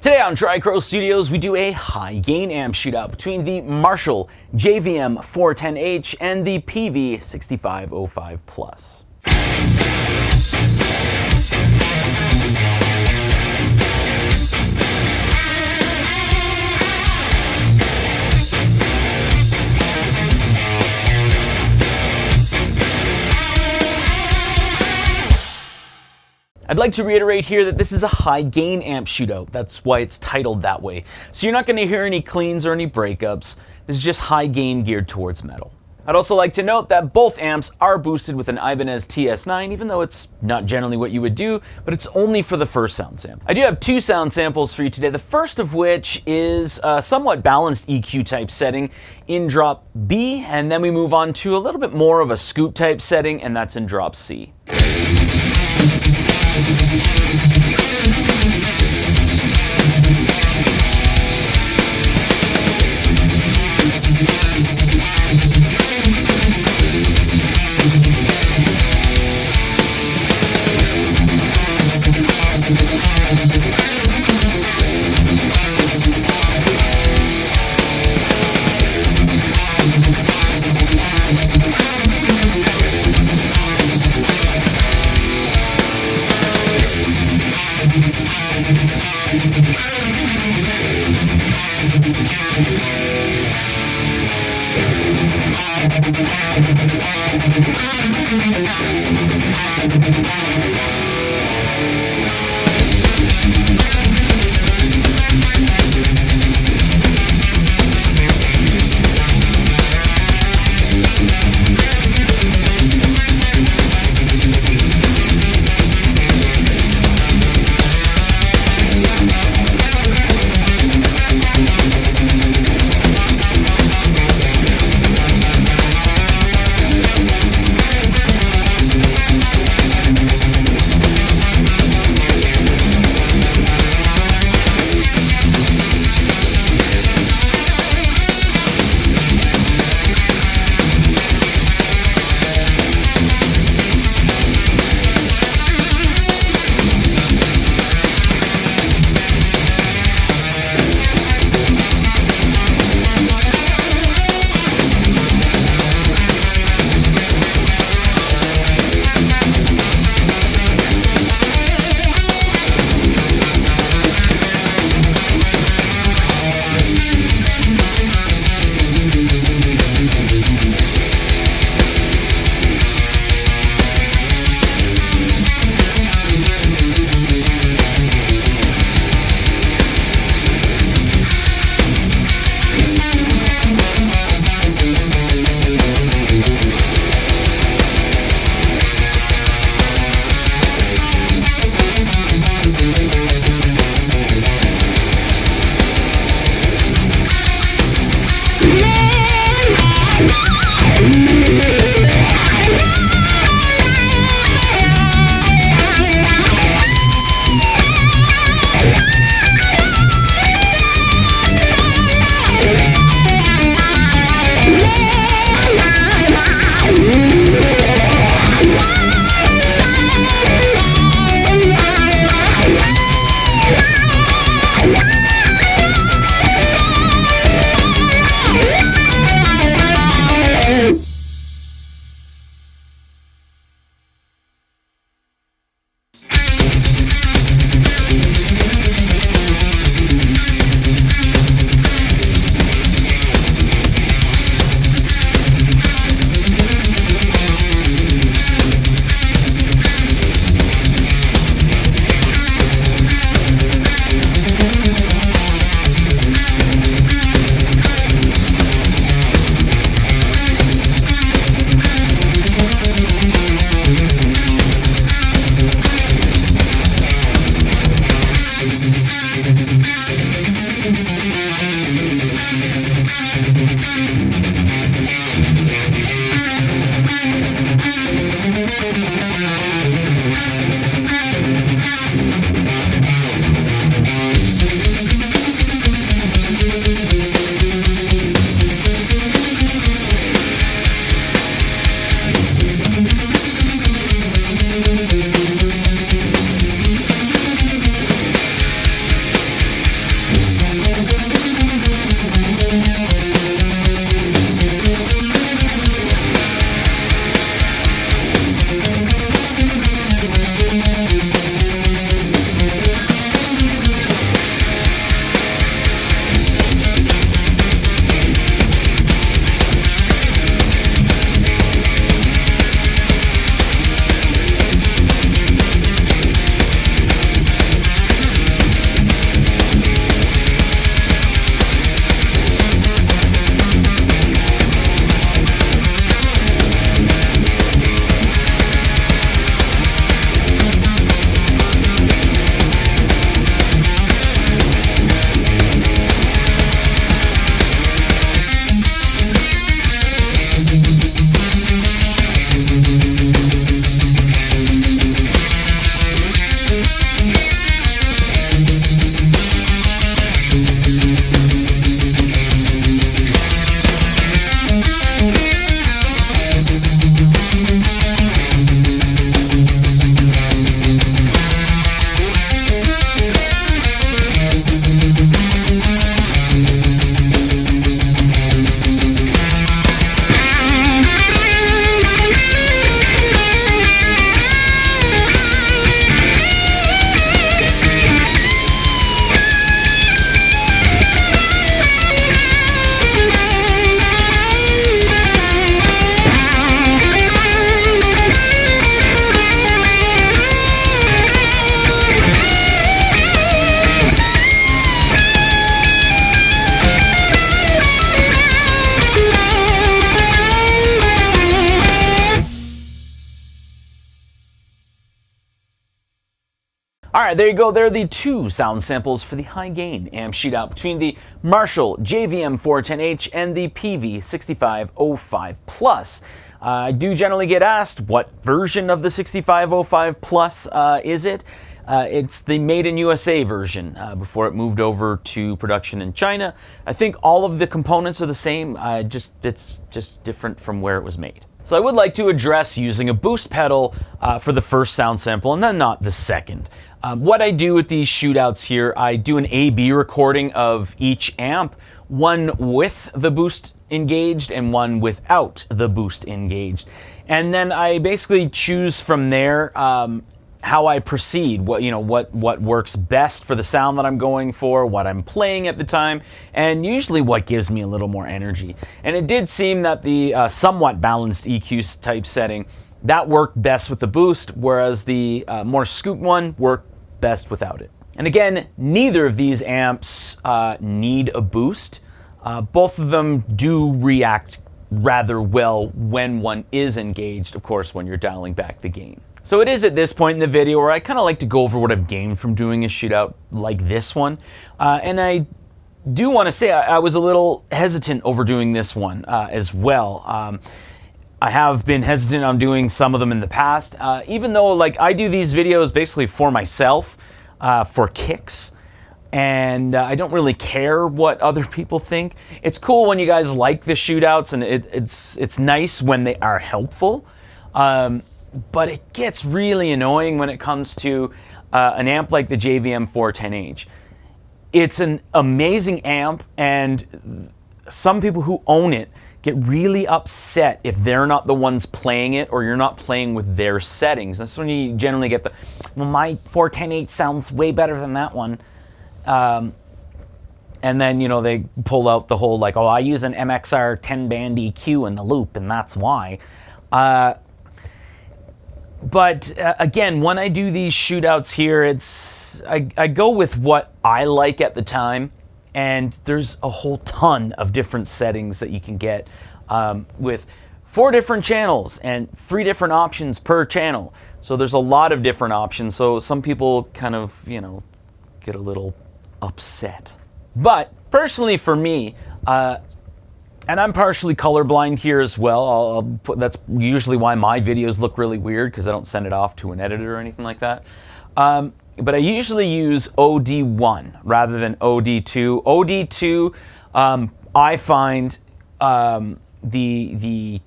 Today on Tricro Studios, we do a high gain amp shootout between the Marshall JVM 410H and the Peavey 6505 Plus. I'd like to reiterate here that this is a high gain amp shootout. That's why it's titled that way. So you're not going to hear any cleans or any breakups. This is just high gain geared towards metal. I'd also like to note that both amps are boosted with an Ibanez TS9, even though it's not generally what you would do, but it's only for the first sound sample. I do have two sound samples for you today, the first of which is a somewhat balanced EQ type setting in drop B, and then we move on to a little bit more of a scoop type setting, and that's in drop C. All right, there you go. There are the two sound samples for the high gain amp shootout between the Marshall JVM 410H and the Peavey 6505 Plus. I do generally get asked, what version of the 6505 Plus is it? It's the Made in USA version before it moved over to production in China. I think all of the components are the same, it's just different from where it was made. So I would like to address using a boost pedal for the first sound sample and then not the second. What I do with these shootouts here, I do an A-B recording of each amp, one with the boost engaged and one without the boost engaged. And then I basically choose from there how I proceed, what works best for the sound that I'm going for, what I'm playing at the time, and usually what gives me a little more energy. And it did seem that the somewhat balanced EQ type setting, that worked best with the boost, whereas the more scooped one worked best without it. And again, neither of these amps need a boost. Both of them do react rather well when one is engaged, of course, when you're dialing back the gain. So it is at this point in the video where I kind of like to go over what I've gained from doing a shootout like this one. And I do want to say I was a little hesitant over doing this one as well. I have been hesitant on doing some of them in the past, even though like I do these videos basically for myself, for kicks, and I don't really care what other people think. It's cool when you guys like the shootouts, and it's nice when they are helpful, but it gets really annoying when it comes to an amp like the JVM 410H. It's an amazing amp, and some people who own it get really upset if they're not the ones playing it or you're not playing with their settings. That's when you generally get the, well, my 410H sounds way better than that one. And then, they pull out the whole like, oh, I use an MXR 10-band EQ in the loop, and that's why. But again, when I do these shootouts here, I go with what I like at the time. And there's a whole ton of different settings that you can get with 4 different channels and 3 different options per channel. So there's a lot of different options. So some people kind of, get a little upset. But personally for me, and I'm partially colorblind here as well. That's usually why my videos look really weird, because I don't send it off to an editor or anything like that. But I usually use OD1 rather than OD2. OD2, I find the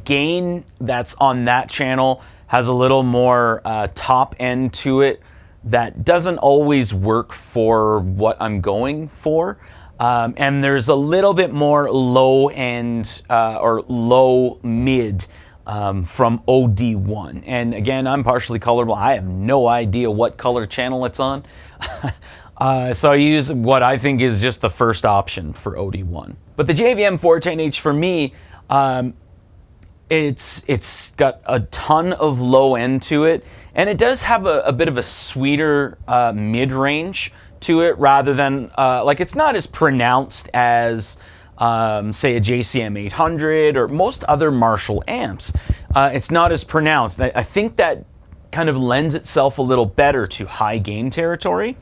gain that's on that channel has a little more top end to it that doesn't always work for what I'm going for. And there's a little bit more low end or low mid from OD1. And again, I'm partially colorblind. I have no idea what color channel it's on. So I use what I think is just the first option for OD1. But the JVM 410H for me, it's got a ton of low end to it. And it does have a bit of a sweeter mid-range to it rather than, like it's not as pronounced as say a JCM 800 or most other Marshall amps. It's not as pronounced. I think that kind of lends itself a little better to high gain territory.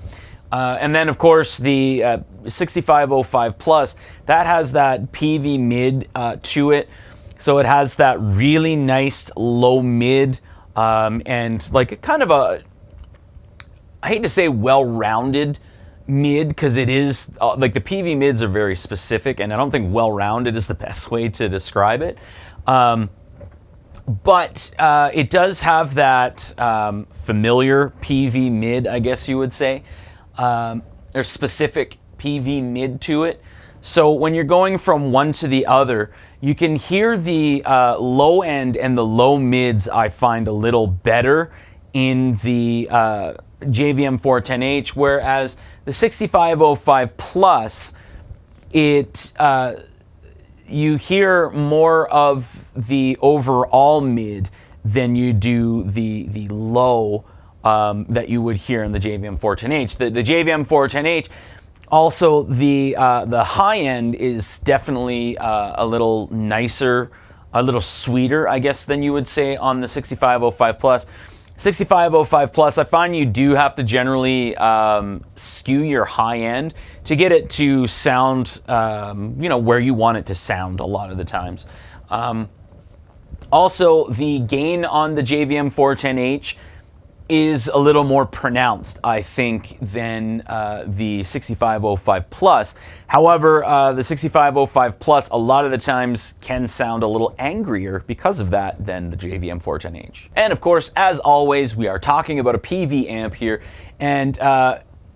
And then of course the 6505 Plus, that has that Peavey mid to it. So it has that really nice low mid and like a kind of a, I hate to say well-rounded mid, because it is like the Peavey mids are very specific, and I don't think well-rounded is the best way to describe it. But it does have that familiar Peavey mid, I guess you would say. There's specific Peavey mid to it. So when you're going from one to the other, you can hear the low end and the low mids I find a little better in the JVM 410H, whereas the 6505 Plus, you hear more of the overall mid than you do the low that you would hear in the JVM 410H. The JVM 410H, also the high end is definitely a little nicer, a little sweeter, I guess, than you would say on the 6505 Plus. 6505 Plus, I find you do have to generally skew your high end to get it to sound, where you want it to sound a lot of the times. Also, the gain on the JVM 410H is a little more pronounced, I think, than the 6505 Plus. However, the 6505 Plus a lot of the times can sound a little angrier because of that than the JVM 410H. And of course, as always, we are talking about a Peavey amp here, and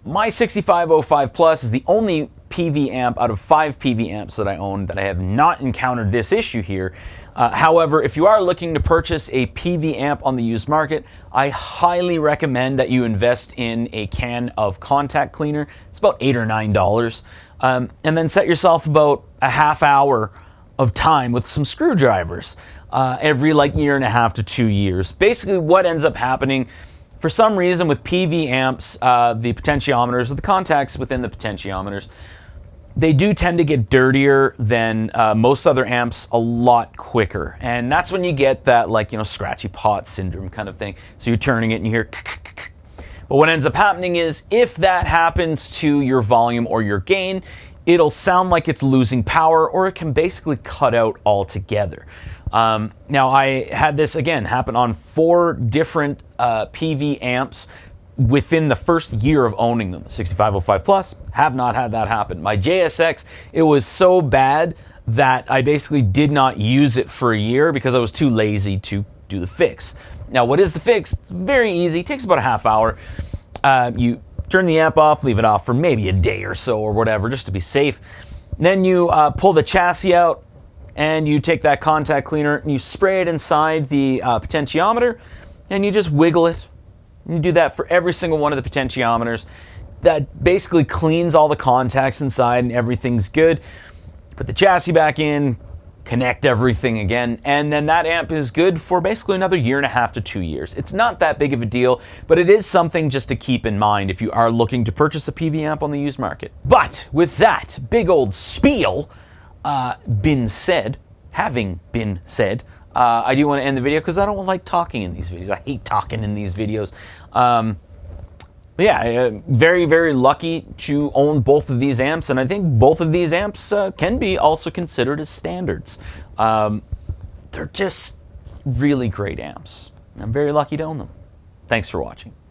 my 6505 Plus is the only Peavey amp out of 5 Peavey amps that I own that I have not encountered this issue here. However, if you are looking to purchase a Peavey amp on the used market, I highly recommend that you invest in a can of contact cleaner. It's about $8 or $9. And then set yourself about a half hour of time with some screwdrivers every year and a half to 2 years. Basically, what ends up happening, for some reason with Peavey amps, the potentiometers, or the contacts within the potentiometers, they do tend to get dirtier than most other amps a lot quicker. And that's when you get that, scratchy pot syndrome kind of thing. So you're turning it and you hear but what ends up happening is, if that happens to your volume or your gain, it'll sound like it's losing power, or it can basically cut out altogether. Now, I had this, again, happen on 4 different Peavey amps within the first year of owning them. 6505 Plus, have not had that happen. My JSX, it was so bad that I basically did not use it for a year because I was too lazy to do the fix. Now, what is the fix? It's very easy. It takes about a half hour. You turn the amp off, leave it off for maybe a day or so or whatever, just to be safe. Then you pull the chassis out, and you take that contact cleaner and you spray it inside the potentiometer, and you just wiggle it. You do that for every single one of the potentiometers. That basically cleans all the contacts inside and everything's good. Put the chassis back in, connect everything again, and then that amp is good for basically another year and a half to 2 years. It's not that big of a deal, but it is something just to keep in mind if you are looking to purchase a Peavey amp on the used market. But with that big old spiel having been said, I do want to end the video because I don't like talking in these videos. I hate talking in these videos. But yeah, very, very lucky to own both of these amps, and I think both of these amps can be also considered as standards. They're just really great amps. I'm very lucky to own them. Thanks for watching.